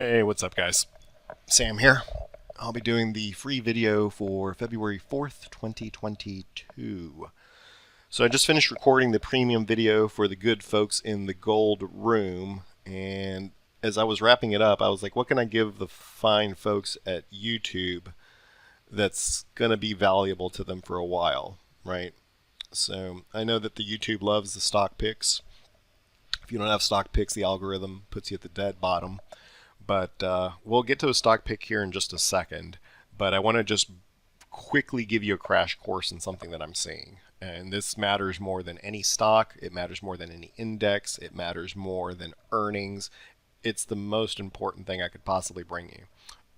Hey, what's up, guys? Sam here. I'll be doing the free video for February 4th, 2022. So I just finished recording the premium video for the good folks in the gold room, and as I was wrapping it up, I was like, what can I give the fine folks at YouTube that's going to be valuable to them for a while, right? So I know that the YouTube loves the stock picks. If you don't have stock picks, the algorithm puts you at the dead bottom. But we'll get to a stock pick here in just a second. But I want to just quickly give you a crash course in something that I'm seeing. And this matters more than any stock. It matters more than any index. It matters more than earnings. It's the most important thing I could possibly bring you.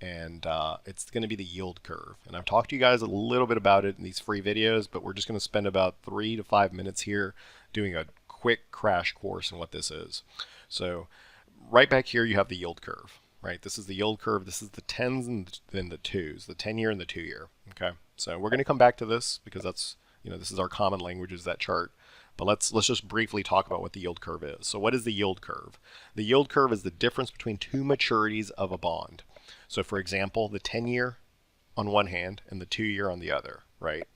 And it's going to be the yield curve. And I've talked to you guys a little bit about it in these free videos, but we're just going to spend about 3 to 5 minutes here doing a quick crash course in what this is. So right back here you have the yield curve, right? This is the yield curve. This is the tens and then the twos, the 10-year and the 2-year. Okay, so we're going to come back to this because that's, this is our common language, is that chart. But let's just briefly talk about what the yield curve is. So what is the yield curve? The yield curve is the difference between two maturities of a bond. So for example, the 10-year on one hand and the 2-year on the other, right?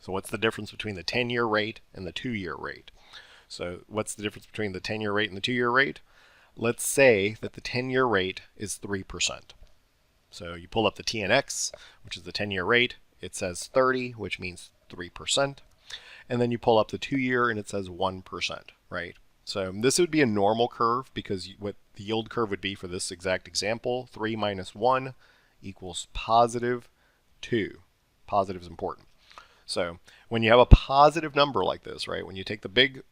So what's the difference between the 10-year rate and the 2-year rate? So what's the difference between the 10-year rate and the 2-year rate? Let's say that the 10-year rate is 3%. So you pull up the TNX, which is the 10-year rate. It says 30, which means 3%. And then you pull up the 2-year and it says 1%, right? So this would be a normal curve because what the yield curve would be for this exact example, 3 minus 1 equals positive 2. Positive is important. So when you have a positive number like this, right, when you take the big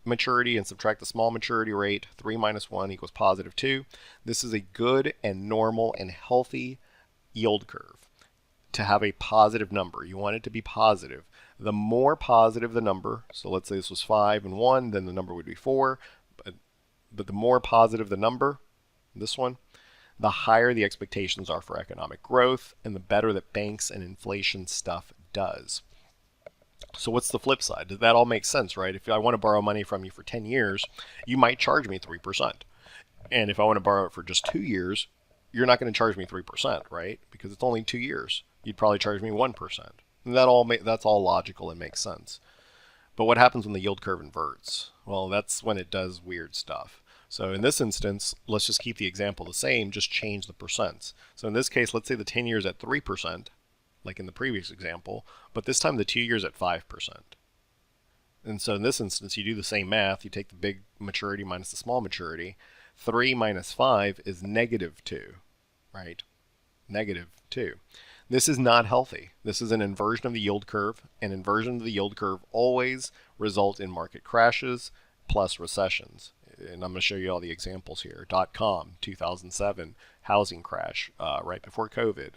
maturity and subtract the small maturity rate, 3 minus 1 equals positive 2. This is a good and normal and healthy yield curve to have a positive number. You want it to be positive. The more positive the number, so let's say this was 5 and 1, then the number would be 4, but the more positive the number, this one, the higher the expectations are for economic growth and the better that banks and inflation stuff does. So what's the flip side? Does that all make sense, right? If I want to borrow money from you for 10 years, you might charge me 3%. And if I want to borrow it for just 2 years, you're not going to charge me 3%, right? Because it's only 2 years. You'd probably charge me 1%. And that's all logical and makes sense. But what happens when the yield curve inverts? Well, that's when it does weird stuff. So in this instance, let's just keep the example the same, just change the percents. So in this case, let's say the 10 years at 3%, like in the previous example, but this time the 2 years at 5%. And so in this instance, you do the same math. You take the big maturity minus the small maturity. 3 minus 5 is negative 2, right? Negative 2. This is not healthy. This is an inversion of the yield curve, and inversion of the yield curve always result in market crashes plus recessions. And I'm going to show you all the examples here. .com, 2007, housing crash right before COVID.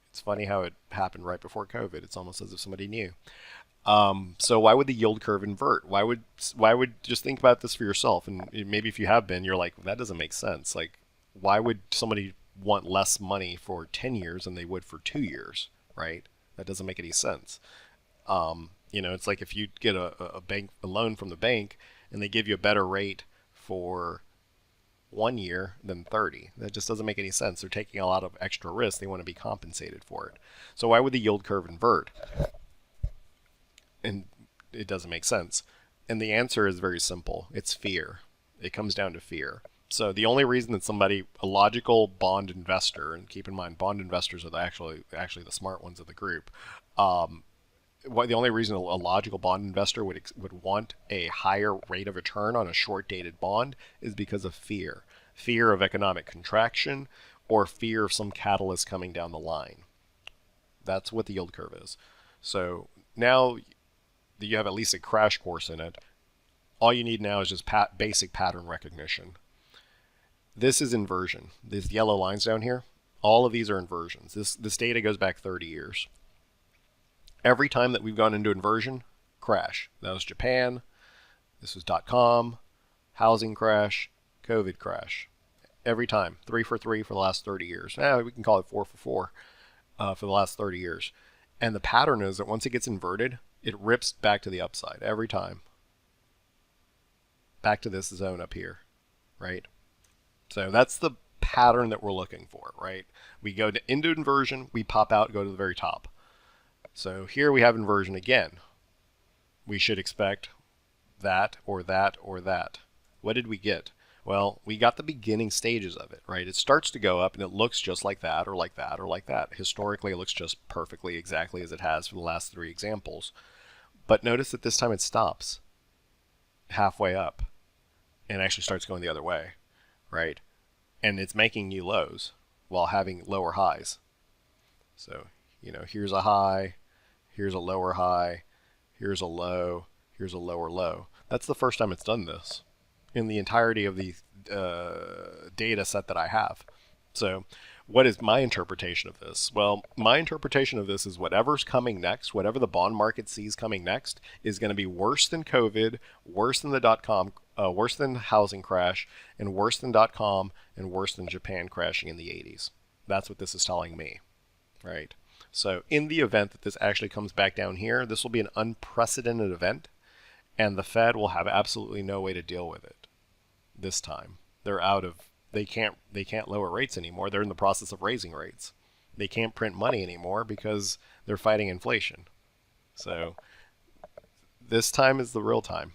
It's funny how it happened right before COVID. It's almost as if somebody knew. So why would the yield curve invert? Why would just think about this for yourself? And maybe if you have been, you're like, that doesn't make sense. Like, why would somebody want less money for 10 years than they would for 2 years, right? That doesn't make any sense. It's like if you get a loan from the bank and they give you a better rate for 1 year than 30. That just doesn't make any sense. They're taking a lot of extra risk. They want to be compensated for it. So why would the yield curve invert? And it doesn't make sense. And the answer is very simple. It's fear. It comes down to fear. So the only reason that a logical bond investor, and keep in mind, bond investors are actually the smart ones of the group. The only reason a logical bond investor would want a higher rate of return on a short-dated bond is because of fear. Fear of economic contraction or fear of some catalyst coming down the line. That's what the yield curve is. So now that you have at least a crash course in it, all you need now is just basic pattern recognition. This is inversion. These yellow lines down here, all of these are inversions. This data goes back 30 years. Every time that we've gone into inversion, crash. That was Japan. This was .com, housing crash, COVID crash. Every time, 3 for 3 for the last 30 years. We can call it 4 for 4 for the last 30 years. And the pattern is that once it gets inverted, it rips back to the upside every time. Back to this zone up here, right? So that's the pattern that we're looking for, right? We go into inversion, we pop out, go to the very top. So here we have inversion again. We should expect that or that or that. What did we get? Well, we got the beginning stages of it, right? It starts to go up and it looks just like that or like that or like that. Historically, it looks just perfectly exactly as it has for the last 3 examples. But notice that this time it stops halfway up and actually starts going the other way, right? And it's making new lows while having lower highs. So, here's a high, here's a lower high, here's a low, here's a lower low. That's the first time it's done this in the entirety of the data set that I have. So what is my interpretation of this? Well, my interpretation of this is whatever's coming next, whatever the bond market sees coming next, is going to be worse than COVID, worse than the .com, worse than housing crash, and worse than .com, and worse than Japan crashing in the 80s. That's what this is telling me, right? So in the event that this actually comes back down here, this will be an unprecedented event, and the Fed will have absolutely no way to deal with it this time. They can't lower rates anymore. They're in the process of raising rates. They can't print money anymore because they're fighting inflation. So this time is the real time.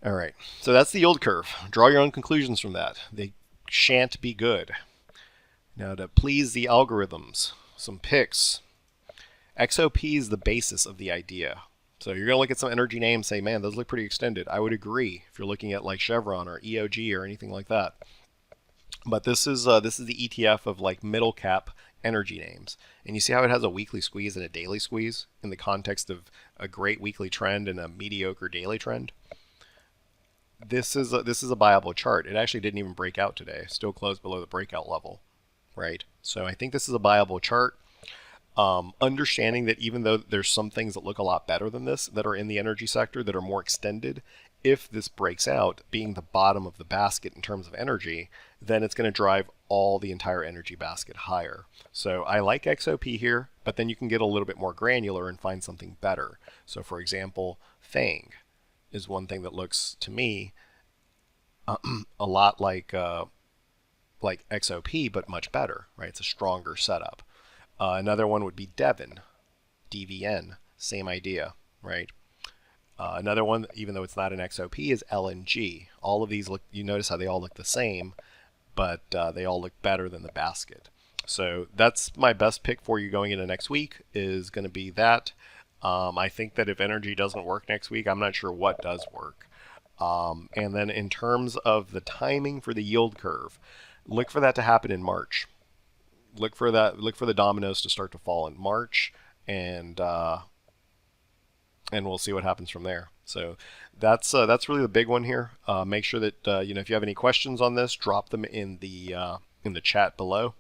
All right, so that's the yield curve. Draw your own conclusions from that. They shan't be good. Now, to please the algorithms, some picks. XOP is the basis of the idea. So you're going to look at some energy names and say, man, those look pretty extended. I would agree if you're looking at like Chevron or EOG or anything like that. But this is the ETF of like middle cap energy names. And you see how it has a weekly squeeze and a daily squeeze in the context of a great weekly trend and a mediocre daily trend? This is a buyable chart. It actually didn't even break out today. Still closed below the breakout level, right? So I think this is a buyable chart. Understanding that even though there's some things that look a lot better than this that are in the energy sector that are more extended, if this breaks out, being the bottom of the basket in terms of energy, then it's going to drive all the entire energy basket higher. So I like XOP here, but then you can get a little bit more granular and find something better. So for example, FANG is one thing that looks to me a lot like XOP, but much better, right? It's a stronger setup. Another one would be Devon, DVN, same idea, right? Another one, even though it's not an XOP, is LNG. All of these look, you notice how they all look the same, but they all look better than the basket. So that's my best pick for you going into next week, is going to be that. I think that if energy doesn't work next week, I'm not sure what does work. And then in terms of the timing for the yield curve, look for that to happen in March. Look for the dominoes to start to fall in March, and we'll see what happens from there. So that's really the big one here. Make sure that if you have any questions on this, drop them in the chat below,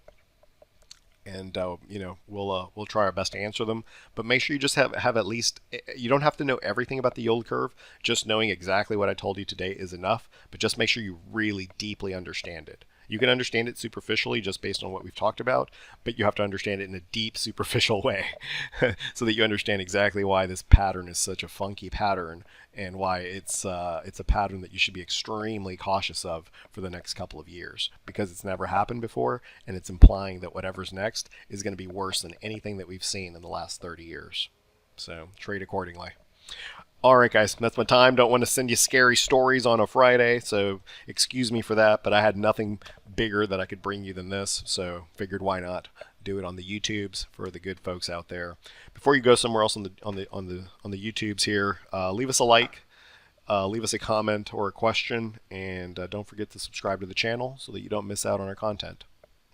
and we'll try our best to answer them. But make sure you just have at least, you don't have to know everything about the yield curve. Just knowing exactly what I told you today is enough. But just make sure you really deeply understand it. You can understand it superficially just based on what we've talked about, but you have to understand it in a deep, superficial way so that you understand exactly why this pattern is such a funky pattern and why it's a pattern that you should be extremely cautious of for the next couple of years, because it's never happened before, and it's implying that whatever's next is going to be worse than anything that we've seen in the last 30 years. So trade accordingly. All right, guys, that's my time. Don't want to send you scary stories on a Friday, so excuse me for that, but I had nothing bigger that I could bring you than this, so figured why not do it on the YouTubes for the good folks out there. Before you go somewhere else on the YouTubes here, leave us a like, leave us a comment or a question, and don't forget to subscribe to the channel so that you don't miss out on our content.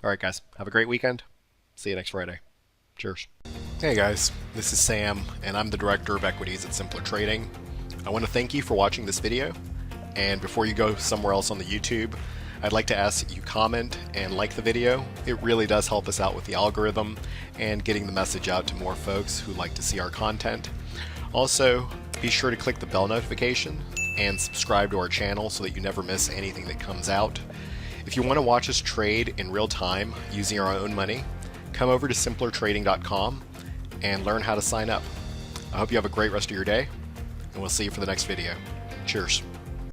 All right, guys, have a great weekend. See you next Friday. Cheers. Hey guys, this is Sam, and I'm the Director of Equities at Simpler Trading. I want to thank you for watching this video, and before you go somewhere else on the YouTube, I'd like to ask that you comment and like the video. It really does help us out with the algorithm and getting the message out to more folks who like to see our content. Also, be sure to click the bell notification and subscribe to our channel so that you never miss anything that comes out. If you want to watch us trade in real time using our own money, come over to simplertrading.com and learn how to sign up. I hope you have a great rest of your day, and we'll see you for the next video. Cheers.